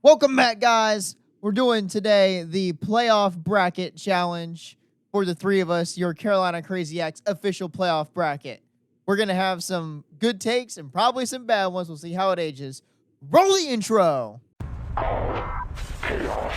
Welcome back, guys. We're doing today the playoff bracket challenge for the three of us, your Carolina Craziacs official playoff bracket. We're going to have some good takes and probably some bad ones. We'll see how it ages. Roll the intro. Chaos.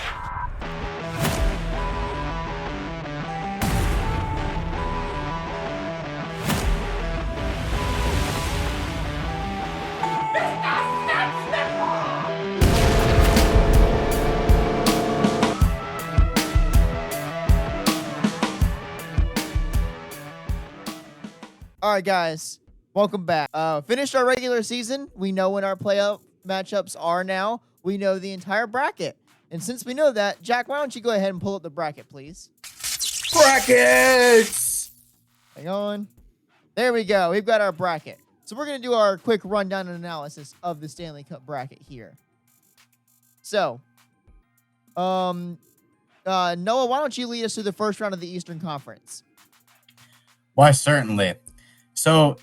All right, guys. Welcome back. Finished our regular season. We know when our playoff matchups are now. We know the entire bracket. And since we know that, Jack, why don't you go ahead and pull up the bracket, please? Brackets! Hang on. There we go. We've got our bracket. So we're going to do our quick rundown and analysis of the Stanley Cup bracket here. So, Noah, why don't you lead us through the first round of the Eastern Conference? Why, certainly. So,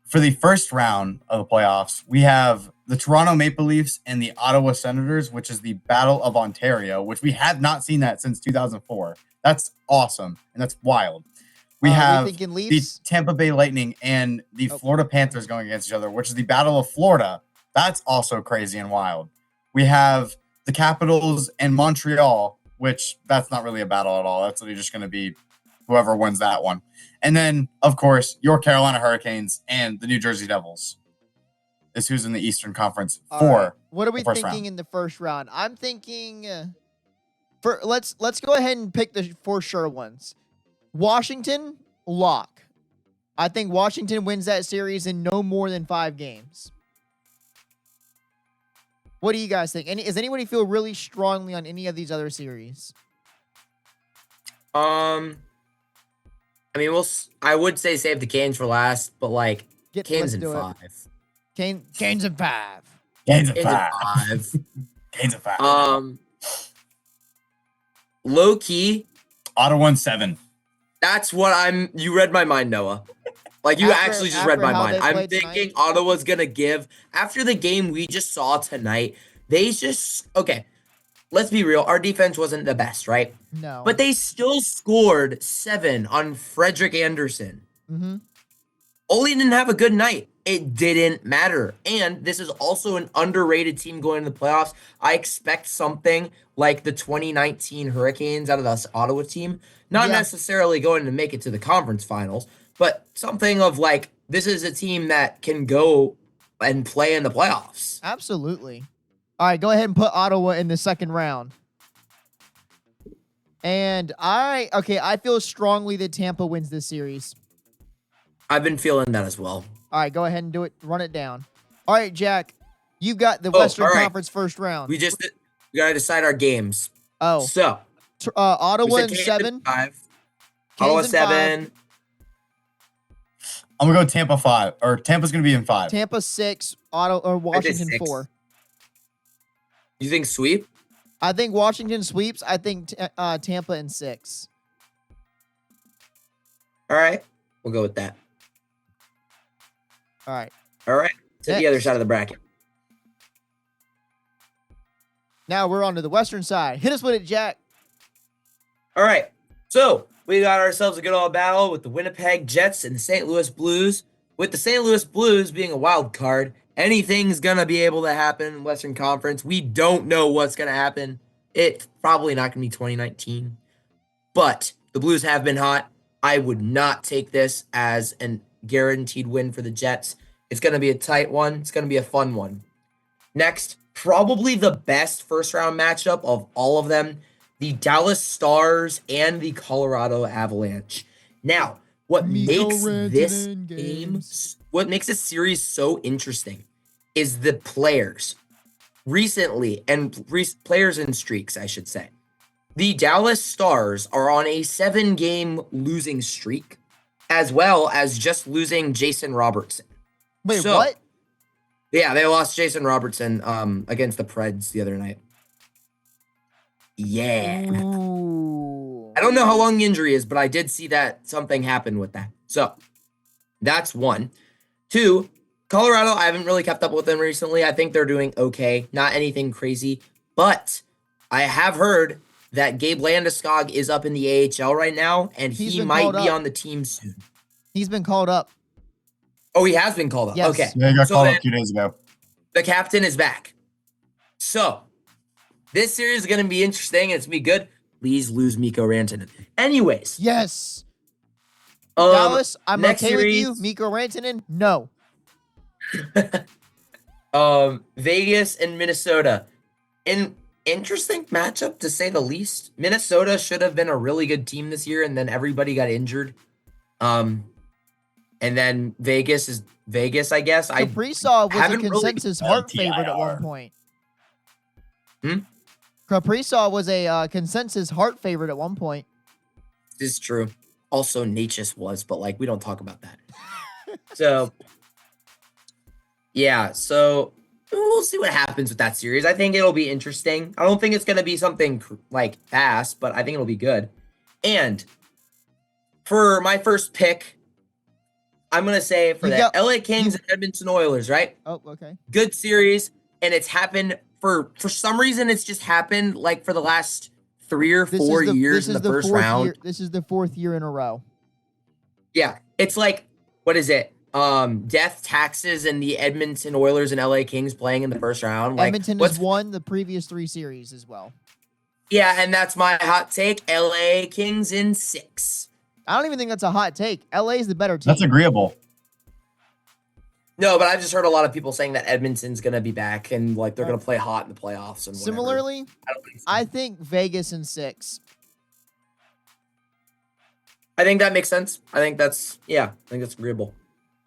for the first round of the playoffs, we have the Toronto Maple Leafs and the Ottawa Senators, which is the Battle of Ontario, which we have not seen that since 2004. That's awesome, and that's wild. We have the Tampa Bay Lightning and the Florida Panthers going against each other, which is the Battle of Florida. That's also crazy and wild. We have the Capitals and Montreal, which that's not really a battle at all. That's really just going to be whoever wins that one. And then, of course, your Carolina Hurricanes and the New Jersey Devils is who's in the Eastern Conference for What are we thinking in the first round? I'm thinking let's go ahead and pick the for sure ones. Washington, lock. I think Washington wins that series in no more than 5 games. What do you guys think? Does anybody feel really strongly on any of these other series? I would say save the Canes for last, but like Canes in 5. Canes in 5. Canes in 5. Canes in 5. Low key, Ottawa in 7. that's what you read my mind, Noah. Like you actually just read my mind. I'm thinking Ottawa's gonna give after the game we just saw tonight. Let's be real. Our defense wasn't the best, right? No. But they still scored 7 on Frederick Anderson. Mm-hmm. Ole didn't have a good night. It didn't matter. And this is also an underrated team going to the playoffs. I expect something like the 2019 Hurricanes out of this Ottawa team. Not necessarily going to make it to the conference finals, but something of like, this is a team that can go and play in the playoffs. Absolutely. All right, go ahead and put Ottawa in the second round. And I feel strongly that Tampa wins this series. I've been feeling that as well. All right, go ahead and do it. Run it down. All right, Jack, you got the Western Conference first round. We got to decide our games. Oh. So. Ottawa in 7. 5. Ottawa 7. 5. I'm going to go Tampa 5. Or Tampa's going to be in 5. Tampa 6. Washington 4. You think sweep? I think Washington sweeps. I think Tampa in 6. All right. We'll go with that. All right. To the other side of the bracket. Now we're on to the Western side. Hit us with it, Jack. All right. So we got ourselves a good old battle with the Winnipeg Jets and the St. Louis Blues. With the St. Louis Blues being a wild card, anything's going to be able to happen in Western Conference. We don't know what's going to happen. It's probably not going to be 2019. But the Blues have been hot. I would not take this as a guaranteed win for the Jets. It's going to be a tight one. It's going to be a fun one. Next, probably the best first-round matchup of all of them, the Dallas Stars and the Colorado Avalanche. Now, what makes this series so interesting is the players recently, and players in streaks, I should say. The Dallas Stars are on a 7-game losing streak, as well as just losing Jason Robertson. Wait, what? Yeah, they lost Jason Robertson against the Preds the other night. Yeah. Ooh. I don't know how long the injury is, but I did see that something happened with that. So that's 1. 2, Colorado, I haven't really kept up with them recently. I think they're doing okay. Not anything crazy. But I have heard that Gabe Landeskog is up in the AHL right now, and He's he been might called be up. on the team soon. He's been called up. Oh, he has been called up. Yes. Okay. Yeah, he got So called then up 2 days ago. the captain is back. So this series is going to be interesting, and it's going to be good. Please lose Mikko Rantanen. Anyways. Yes. Dallas, I'm next okay with series, you. Mikko Rantanen, no. Vegas and Minnesota. An interesting matchup, to say the least. Minnesota should have been a really good team this year, and then everybody got injured. And then Vegas is Vegas, I guess. Kaprizov was a haven't really- consensus heart favorite at one point. Hmm? Kaprizov was a consensus heart favorite at one point. This is true. Also, Natchez was, but like we don't talk about that. So, yeah. So we'll see what happens with that series. I think it'll be interesting. I don't think it's gonna be something like fast, but I think it'll be good. And for my first pick, I'm gonna say for the LA Kings and Edmonton Oilers, right? Oh, okay. Good series, and it's happened for some reason. It's just happened like for the last 3 or 4 years in the first round. This is the 4th year in a row. Yeah, it's like, what is it? Death, taxes, and the Edmonton Oilers and LA Kings playing in the first round. Like, Edmonton has won the previous 3 series as well. Yeah, and that's my hot take. LA Kings in 6. I don't even think that's a hot take. LA is the better team. That's agreeable. No, but I've just heard a lot of people saying that Edmonton's gonna be back and like they're gonna play hot in the playoffs and whatever. Similarly, I don't think so. I think Vegas in 6. I think that makes sense. I think that's agreeable.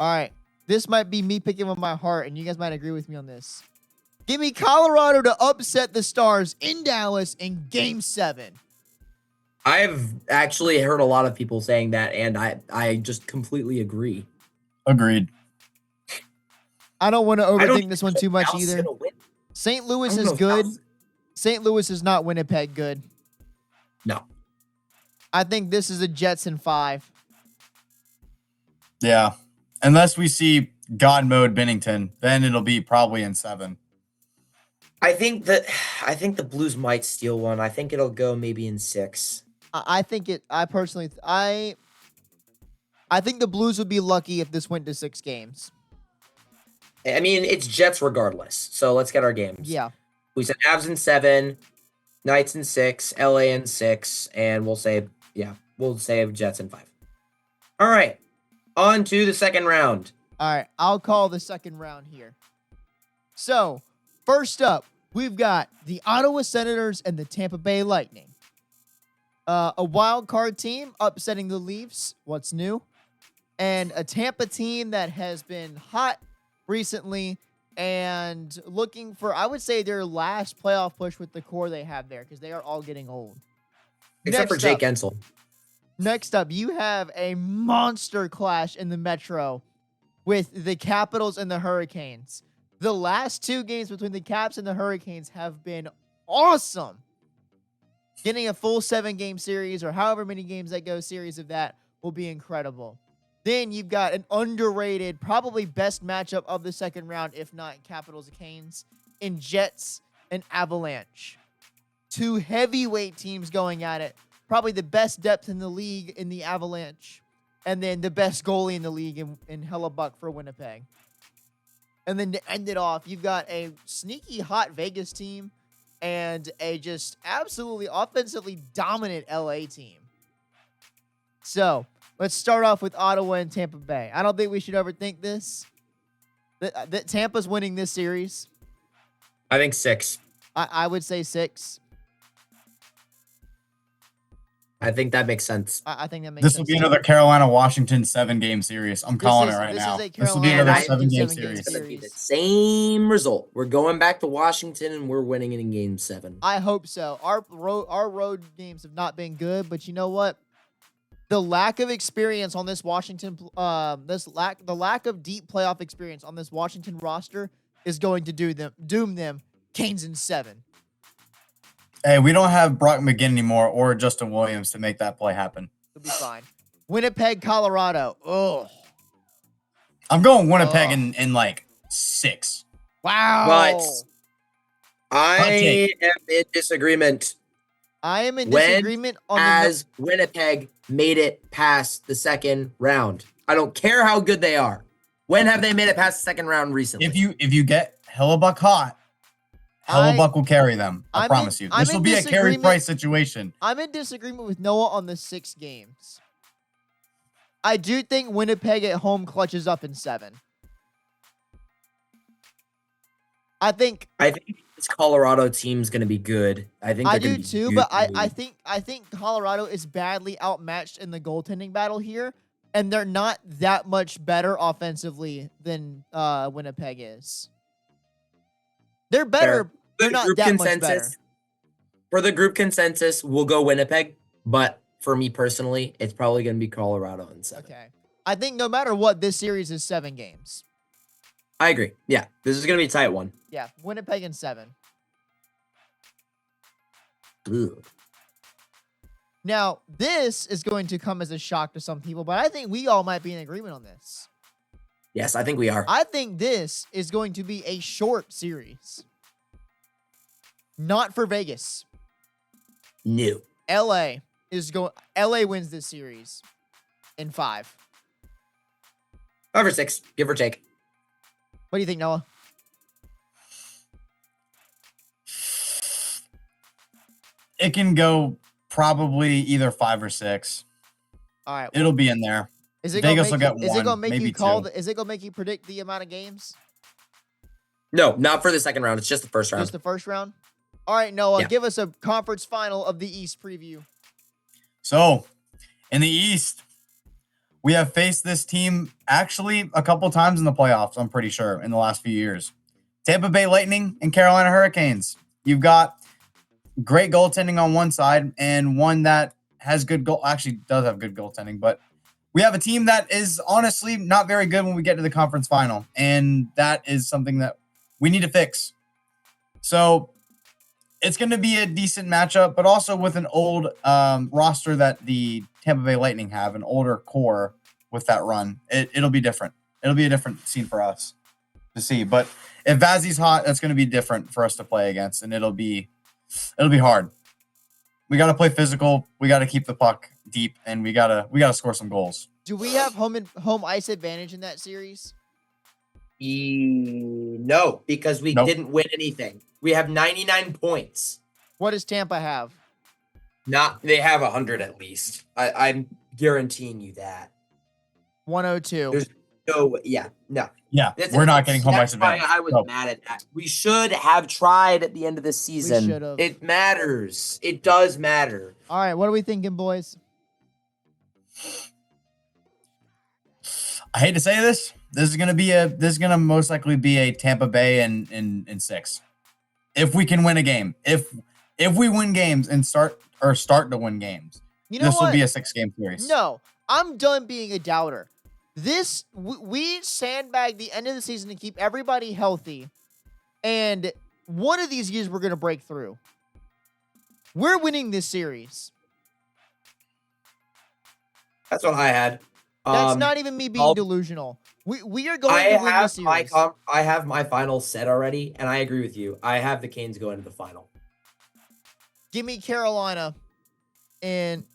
All right. This might be me picking with my heart, and you guys might agree with me on this. Give me Colorado to upset the Stars in Dallas in Game 7. I've actually heard a lot of people saying that, and I just completely agree. Agreed. I don't want to overthink this one too much Dallas is either. gonna win. St. Louis I don't is know if good. Dallas- St. Louis is not Winnipeg good. No. I think this is a Jets in 5. Yeah. Unless we see God mode Bennington, then it'll be probably in 7. I think the Blues might steal one. I think it'll go maybe in 6. I think it. I personally. I think the Blues would be lucky if this went to 6 games. I mean, it's Jets regardless. So let's get our games. Yeah. We said Avs in 7, Knights in 6, LA in 6, and we'll say Jets in 5. All right. On to the second round. All right. I'll call the second round here. So, first up, we've got the Ottawa Senators and the Tampa Bay Lightning. A wild card team upsetting the Leafs. What's new? And a Tampa team that has been hot recently and looking for, I would say, their last playoff push with the core they have there because they are all getting old. Except for Jake Ensel. Next up, you have a monster clash in the Metro with the Capitals and the Hurricanes. The last 2 games between the Caps and the Hurricanes have been awesome. Getting a full 7-game series or however many games that go series of that will be incredible. Then you've got an underrated, probably best matchup of the second round, if not Capitals and Canes, in Jets and Avalanche. 2 heavyweight teams going at it. Probably the best depth in the league in the Avalanche. And then the best goalie in the league in Hellebuck for Winnipeg. And then to end it off, you've got a sneaky hot Vegas team and a just absolutely offensively dominant LA team. So, let's start off with Ottawa and Tampa Bay. I don't think we should overthink this. That Tampa's winning this series. I think 6. I would say 6. I think that makes sense. I think that makes This sense. will be another Carolina-Washington 7-game series. I'm calling it right this now. is a This will be another Carolina-Washington 7-game seven-game series. It's going to be the same result. We're going back to Washington, and we're winning it in Game 7. I hope so. Our road games have not been good, but you know what? The lack of experience on this Washington, the lack of deep playoff experience on this Washington roster is going to doom them. Canes in 7. Hey, we don't have Brock McGinn anymore or Justin Williams to make that play happen. It'll be fine. Winnipeg, Colorado. Oh, I'm going Winnipeg in like 6. wow. But I am in disagreement. I am in When disagreement on Has Winnipeg made it past the second round? I don't care how good they are. When have they made it past the second round recently? If you get Hellebuck hot, Hellebuck will carry them. I promise you. This will be a Carey Price situation. I'm in disagreement with Noah on the 6 games. I do think Winnipeg at home clutches up in 7. I think this Colorado team's going to be good. I do too, but I think Colorado is badly outmatched in the goaltending battle here, and they're not that much better offensively than Winnipeg is. They're better. They're not that much better. For the group consensus, we'll go Winnipeg, but for me personally, it's probably going to be Colorado in 7. Okay. I think no matter what, this series is 7 games. I agree. Yeah, this is going to be a tight one. Yeah, Winnipeg in 7. Ooh. Now, this is going to come as a shock to some people, but I think we all might be in agreement on this. Yes, I think we are. I think this is going to be a short series. Not for Vegas. No. LA wins this series in 5. 5 or 6, give or take. What do you think, Noah? It can go probably either 5 or 6. All right. It'll be in there. Vegas will get 1. Is it going to make you call? Is it going to make you predict the amount of games? No, not for the second round. It's just the first round. Just the first round? All right, Noah, give us a conference final of the East preview. So, in the East, we have faced this team actually a couple times in the playoffs, I'm pretty sure, in the last few years. Tampa Bay Lightning and Carolina Hurricanes. You've got great goaltending on one side and one that has actually does have good goaltending, but we have a team that is honestly not very good when we get to the conference final, and that is something that we need to fix. So it's going to be a decent matchup, but also with an old roster that the Tampa Bay Lightning have, an older core with that run. It'll be different. It'll be a different scene for us to see. But if Vazzy's hot, that's going to be different for us to play against, and it'll be hard. We got to play physical. We got to keep the puck deep, and we gotta score some goals. Do we have home ice advantage in that series? No, because we didn't win anything. We have 99 points. What does Tampa have? They have 100 at least. I'm guaranteeing you that. 102. There's no. Yeah, we're not getting home ice advantage. I was mad at that. We should have tried at the end of the season. We should have. It matters. It does matter. All right, what are we thinking, boys? I hate to say this. This is gonna most likely be a Tampa Bay in 6. If we can win a game. If we win games and start to win games, this will be a 6-game series. No, I'm done being a doubter. We sandbag the end of the season to keep everybody healthy, and one of these years we're gonna break through. We're winning this series. That's what I had. That's not even me being delusional. We are going to win the series. I have my final set already, and I agree with you. I have the Canes going to the final. Give me Carolina in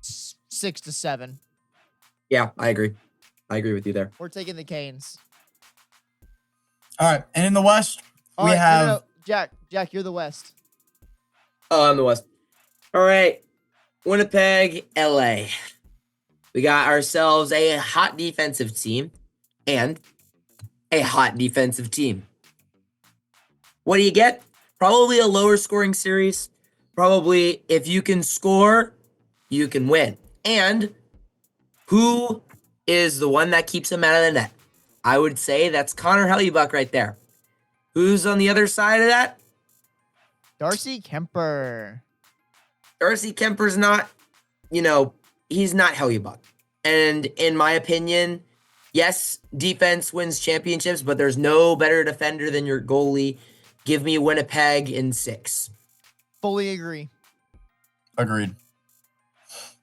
6 to 7. Yeah, I agree. I agree with you there. We're taking the Canes. All right, and in the West, we have... No. Jack, you're the West. Oh, I'm the West. All right. Winnipeg, LA. We got ourselves a hot defensive team and a hot defensive team. What do you get? Probably a lower scoring series. Probably if you can score, you can win. And who is the one that keeps him out of the net? I would say that's Connor Hellebuck right there. Who's on the other side of that? Darcy Kemper. Darcy Kemper's not, he's not Hellebuck. And in my opinion, yes, defense wins championships, but there's no better defender than your goalie. Give me Winnipeg in 6. Fully agree. Agreed.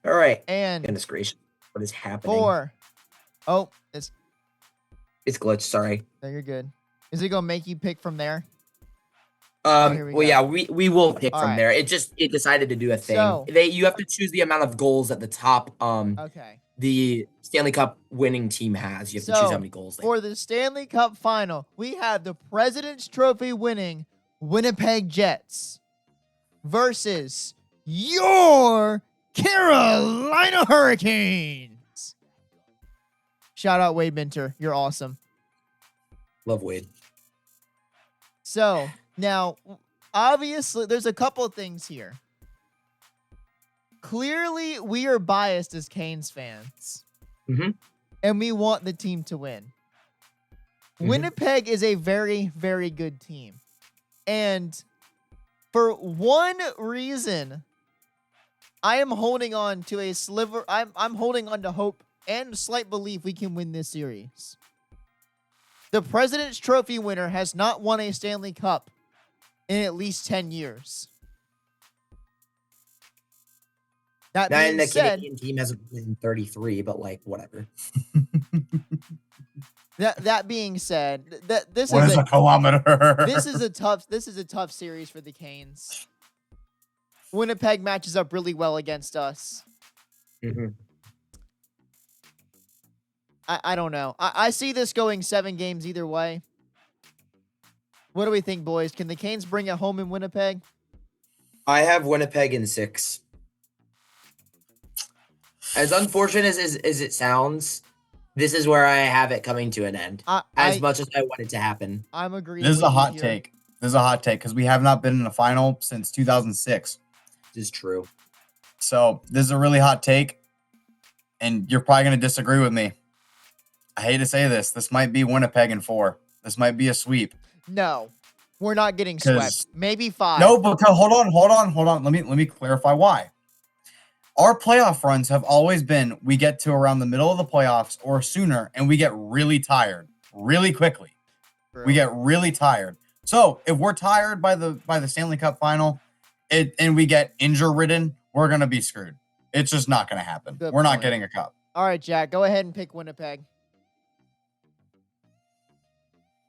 All right. And goodness gracious, what is happening? 4. Oh, it's glitched. Sorry. No, you're good. Is it gonna make you pick from there? here we Well, go. yeah, we will pick All from right. there. It decided to do a thing. So- You have to choose the amount of goals that the top Okay. the Stanley Cup winning team has. You have to choose how So, many goals they for the Stanley Cup final, we have the President's Trophy winning Winnipeg Jets versus your Carolina Hurricanes. Shout out Wade Minter. You're awesome. love Wade. So, now, obviously, there's a couple of things here. Clearly, we are biased as Canes fans. Mhm. And we want the team to win. Mhm. Winnipeg is a very, very good team. And for one reason, I am holding on to a sliver. I'm holding on to hope and slight belief we can win this series. The President's Trophy winner has not won a Stanley Cup in at least 10 years. That And being the said, Canadian team has been 33, but like whatever. that being said, this What is is a kilometer? this is a tough series for the Canes. Winnipeg matches up really well against us. Mhm. I don't know. I see this going 7 games either way. What do we think, boys? Can the Canes bring it home in Winnipeg? I have Winnipeg in 6. As unfortunate as it sounds, this is where I have it coming to an end. As much as I want it to happen. I'm agreeing. This is with a you hot here. take. This is a hot take because we have not been in a final since 2006. This is true. So this is a really hot take, and you're probably going to disagree with me. I hate to say this. This might be Winnipeg in 4. This might be a sweep. No, we're not getting 'Cause- swept. Maybe 5. No, but hold on. Let me clarify why. Our playoff runs have always been we get to around the middle of the playoffs or sooner, and we get really tired really quickly. We get really tired. So if we're tired by the Stanley Cup final, and we get injury ridden, we're gonna be screwed. It's just not gonna happen. Good We're not point. getting a cup. All right, Jack. Go ahead and pick Winnipeg.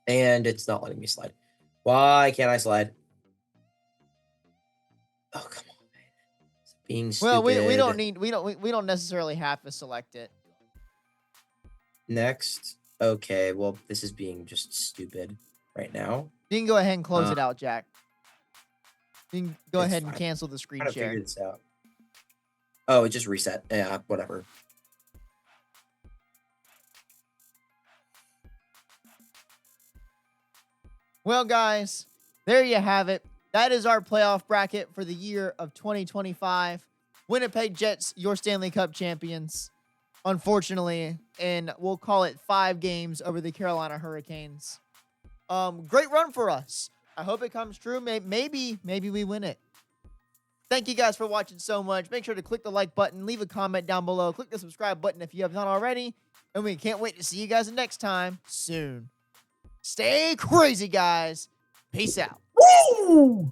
And it's not letting me slide. Why can't I slide? Oh, come on, man. It's being stupid. Well, we don't necessarily have to select it. Next. Okay, well, this is being just stupid right now. You can go ahead and close it out, Jack. You can go It's ahead and fine. cancel the screen Trying to share. figure this out. Oh, it just reset. Yeah, whatever. Well, guys, there you have it. That is our playoff bracket for the year of 2025. Winnipeg Jets, your Stanley Cup champions. Unfortunately, and we'll call it 5 games over the Carolina Hurricanes. Great run for us. I hope it comes true. Maybe we win it. Thank you guys for watching so much. Make sure to click the like button, leave a comment down below, click the subscribe button if you have not already, and we can't wait to see you guys next time soon. Stay crazy, guys. Peace out. Woo!